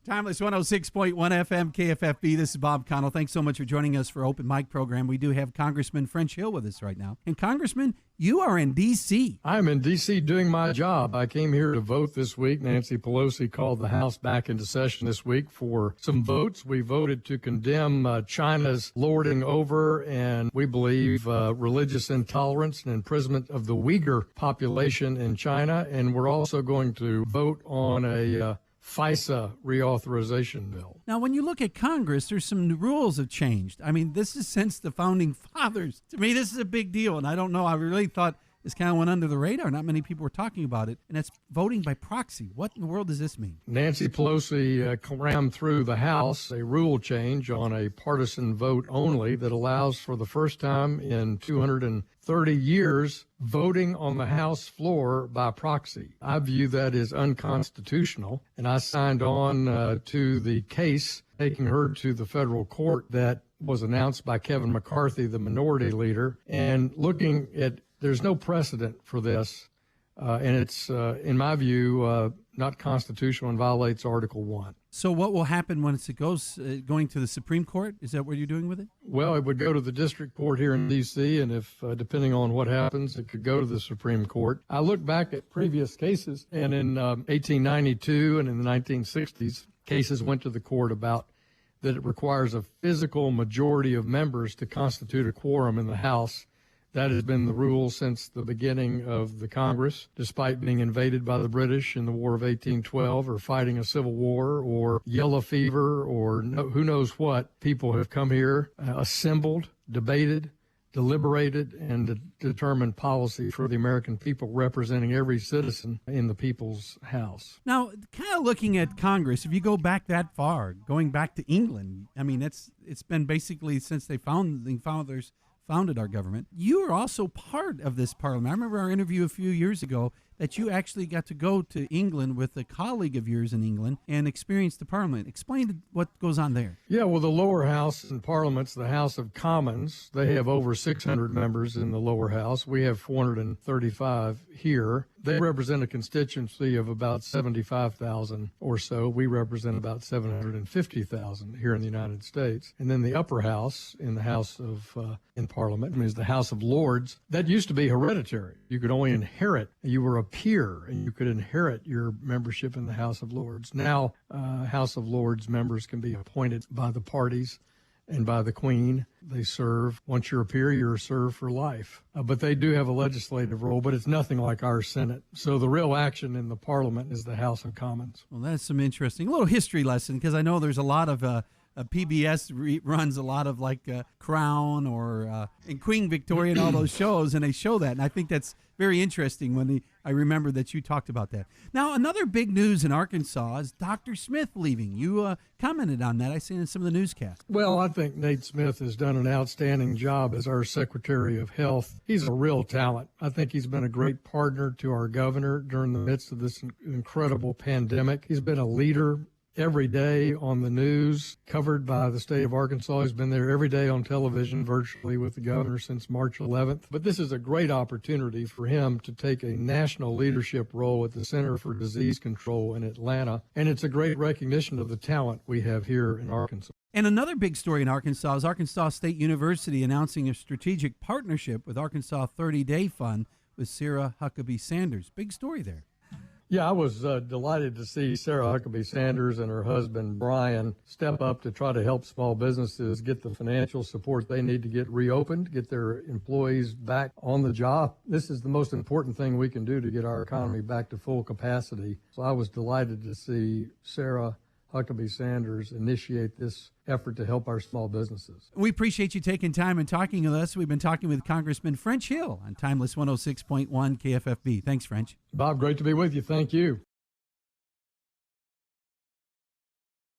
Timeless 106.1 FM KFFB. This is Bob Connell. Thanks so much for joining us for Open Mic program. We do have Congressman French Hill with us right now. And Congressman, you are in D.C. I'm in D.C. doing my job. I came here to vote this week. Nancy Pelosi called the House back into session this week for some votes. We voted to condemn China's lording over and we believe religious intolerance and imprisonment of the Uyghur population in China. And we're also going to vote on a FISA reauthorization bill. Now, when you look at Congress, there's some rules have changed. I mean, this is since the founding fathers. To me, this is a big deal, and I don't know. I really thought this kind of went under the radar. Not many people were talking about it, and that's voting by proxy. What in the world does this mean? Nancy Pelosi crammed through the House a rule change on a partisan vote only that allows for the first time in 230 years voting on the House floor by proxy. I view that as unconstitutional, and I signed on to the case taking her to the federal court that was announced by Kevin McCarthy, the minority leader, and looking at there's no precedent for this, and it's, in my view, not constitutional and violates Article 1. So what will happen when it goes going to the Supreme Court? Is that what you're doing with it? Well, it would go to the district court here in D.C., and if, depending on what happens, it could go to the Supreme Court. I look back at previous cases, and in 1892 and in the 1960s, cases went to the court about that it requires a physical majority of members to constitute a quorum in the House. That has been the rule since the beginning of the Congress, despite being invaded by the British in the War of 1812 or fighting a civil war or yellow fever or who knows what. People have come here, assembled, debated, deliberated, and determined policy for the American people, representing every citizen in the people's house. Now, kind of looking at Congress, if you go back that far, going back to England, I mean, it's been basically since the founders founded our government. You are also part of this parliament. I remember our interview a few years ago that you actually got to go to England with a colleague of yours in England and experience the parliament. Explain what goes on there. Yeah, well, the lower house in parliament's the House of Commons. They have over 600 members in the lower house. We have 435 here. They represent a constituency of about 75,000 or so. We represent about 750,000 here in the United States. And then the upper house in the House of in Parliament is the House of Lords. That used to be hereditary. You could only inherit. You were a peer, and you could inherit your membership in the House of Lords. Now, House of Lords members can be appointed by the parties and by the Queen. They serve. Once you're a peer, you're served for life. But they do have a legislative role, but it's nothing like our Senate. So the real action in the Parliament is the House of Commons. Well, that's some interesting. A little history lesson, because I know there's a lot of PBS runs a lot of like Crown or and Queen Victoria and all those shows, and they show that. And I think that's very interesting when I remember that you talked about that. Now, another big news in Arkansas is Dr. Smith leaving. You commented on that. I seen in some of the newscasts. Well, I think Nate Smith has done an outstanding job as our Secretary of Health. He's a real talent. I think he's been a great partner to our governor during the midst of this incredible pandemic. He's been a leader every day on the news, covered by the state of Arkansas. He's been there every day on television, virtually, with the governor since March 11th. But this is a great opportunity for him to take a national leadership role at the Center for Disease Control in Atlanta. And it's a great recognition of the talent we have here in Arkansas. And another big story in Arkansas is Arkansas State University announcing a strategic partnership with Arkansas 30-Day Fund with Sarah Huckabee Sanders. Big story there. Yeah, I was delighted to see Sarah Huckabee Sanders and her husband, Brian, step up to try to help small businesses get the financial support they need to get reopened, get their employees back on the job. This is the most important thing we can do to get our economy back to full capacity. So I was delighted to see Sarah Huckabee Sanders initiate this effort to help our small businesses. We appreciate you taking time and talking with us. We've been talking with Congressman French Hill on Timeless 106.1 KFFB. Thanks, French. Bob, great to be with you. Thank you.